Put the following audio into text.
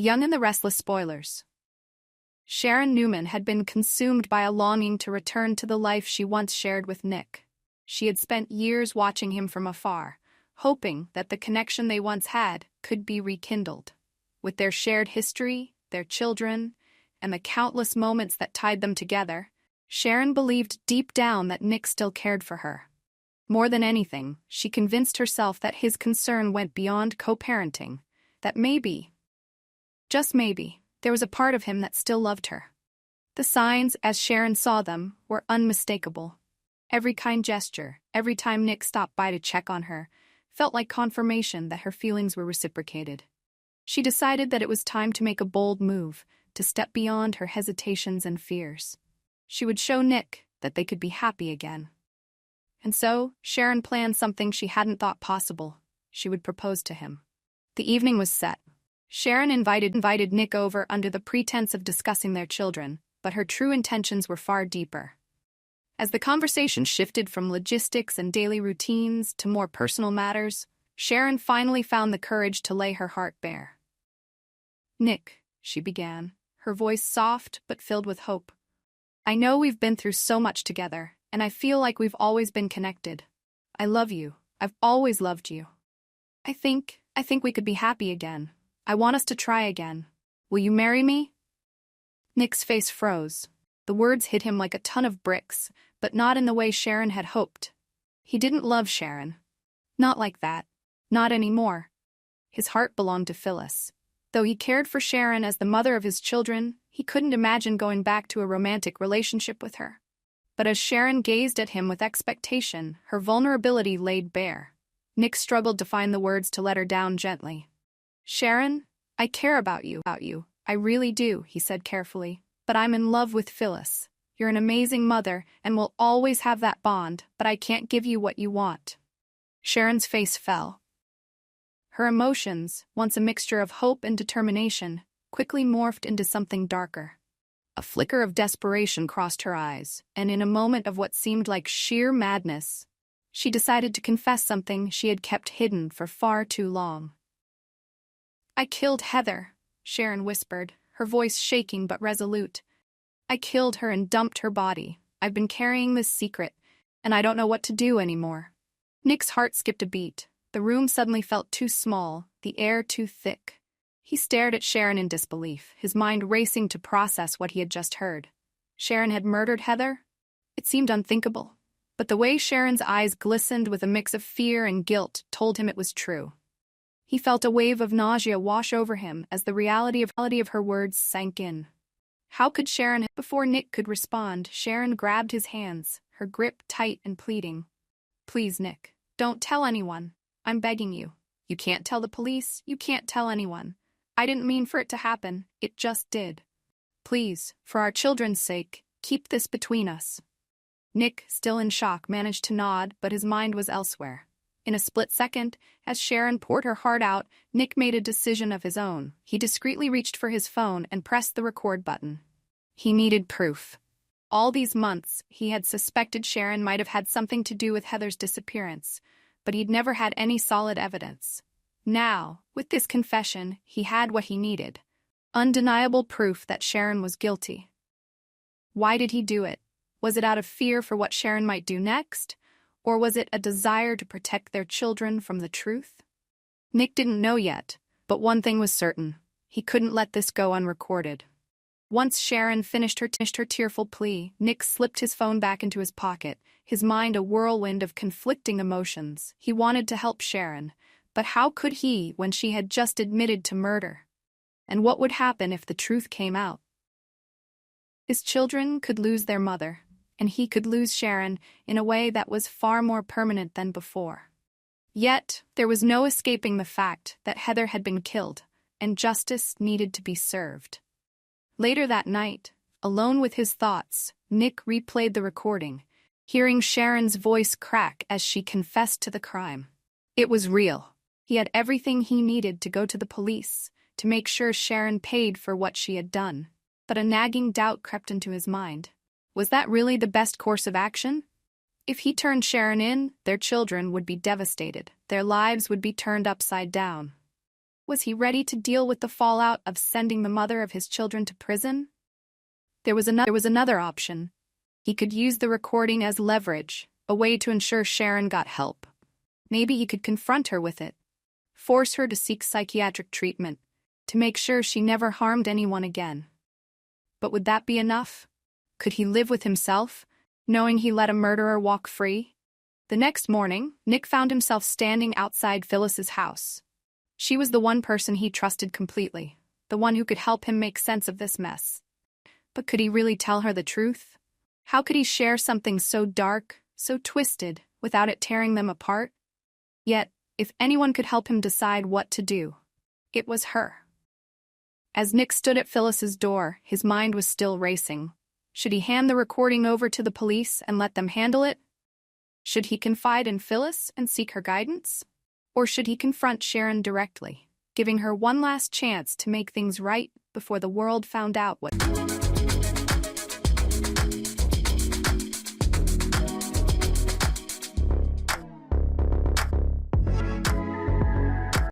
Young and the Restless Spoilers. Sharon Newman had been consumed by a longing to return to the life she once shared with Nick. She had spent years watching him from afar, hoping that the connection they once had could be rekindled. With their shared history, their children, and the countless moments that tied them together, Sharon believed deep down that Nick still cared for her. More than anything, she convinced herself that his concern went beyond co-parenting, that maybe, just maybe, there was a part of him that still loved her. The signs, as Sharon saw them, were unmistakable. Every kind gesture, every time Nick stopped by to check on her, felt like confirmation that her feelings were reciprocated. She decided that it was time to make a bold move, to step beyond her hesitations and fears. She would show Nick that they could be happy again. And so, Sharon planned something she hadn't thought possible. She would propose to him. The evening was set. Sharon invited Nick over under the pretense of discussing their children, but her true intentions were far deeper. As the conversation shifted from logistics and daily routines to more personal matters, Sharon finally found the courage to lay her heart bare. "Nick," she began, her voice soft but filled with hope. "I know we've been through so much together, and I feel like we've always been connected. I love you. I've always loved you. I think we could be happy again. I want us to try again. Will you marry me?" Nick's face froze. The words hit him like a ton of bricks, but not in the way Sharon had hoped. He didn't love Sharon. Not like that. Not anymore. His heart belonged to Phyllis. Though he cared for Sharon as the mother of his children, he couldn't imagine going back to a romantic relationship with her. But as Sharon gazed at him with expectation, her vulnerability laid bare. Nick struggled to find the words to let her down gently. "Sharon, I care about you. I really do," he said carefully. "But I'm in love with Phyllis. You're an amazing mother, and we'll always have that bond, but I can't give you what you want." Sharon's face fell. Her emotions, once a mixture of hope and determination, quickly morphed into something darker. A flicker of desperation crossed her eyes, and in a moment of what seemed like sheer madness, she decided to confess something she had kept hidden for far too long. "I killed Heather," Sharon whispered, her voice shaking but resolute. "I killed her and dumped her body. I've been carrying this secret, and I don't know what to do anymore." Nick's heart skipped a beat. The room suddenly felt too small, the air too thick. He stared at Sharon in disbelief, his mind racing to process what he had just heard. Sharon had murdered Heather? It seemed unthinkable. But the way Sharon's eyes glistened with a mix of fear and guilt told him it was true. He felt a wave of nausea wash over him as the reality of her words sank in. How could Sharon? Before Nick could respond, Sharon grabbed his hands, her grip tight and pleading. "Please, Nick, don't tell anyone. I'm begging you. You can't tell the police, you can't tell anyone. I didn't mean for it to happen, it just did. Please, for our children's sake, keep this between us." Nick, still in shock, managed to nod, but his mind was elsewhere. In a split second, as Sharon poured her heart out, Nick made a decision of his own. He discreetly reached for his phone and pressed the record button. He needed proof. All these months, he had suspected Sharon might have had something to do with Heather's disappearance, but he'd never had any solid evidence. Now, with this confession, he had what he needed. Undeniable proof that Sharon was guilty. Why did he do it? Was it out of fear for what Sharon might do next? Or was it a desire to protect their children from the truth? Nick didn't know yet, but one thing was certain. He couldn't let this go unrecorded. Once Sharon finished her tearful plea, Nick slipped his phone back into his pocket, his mind a whirlwind of conflicting emotions. He wanted to help Sharon, but how could he when she had just admitted to murder? And what would happen if the truth came out? His children could lose their mother, and he could lose Sharon in a way that was far more permanent than before. Yet, there was no escaping the fact that Heather had been killed, and justice needed to be served. Later that night, alone with his thoughts, Nick replayed the recording, hearing Sharon's voice crack as she confessed to the crime. It was real. He had everything he needed to go to the police, to make sure Sharon paid for what she had done. But a nagging doubt crept into his mind. Was that really the best course of action? If he turned Sharon in, their children would be devastated. Their lives would be turned upside down. Was he ready to deal with the fallout of sending the mother of his children to prison? There was another option. He could use the recording as leverage, a way to ensure Sharon got help. Maybe he could confront her with it, force her to seek psychiatric treatment, to make sure she never harmed anyone again. But would that be enough? Could he live with himself, knowing he let a murderer walk free? The next morning, Nick found himself standing outside Phyllis's house. She was the one person he trusted completely, the one who could help him make sense of this mess. But could he really tell her the truth? How could he share something so dark, so twisted, without it tearing them apart? Yet, if anyone could help him decide what to do, it was her. As Nick stood at Phyllis's door, his mind was still racing. Should he hand the recording over to the police and let them handle it? Should he confide in Phyllis and seek her guidance? Or should he confront Sharon directly, giving her one last chance to make things right before the world found out what...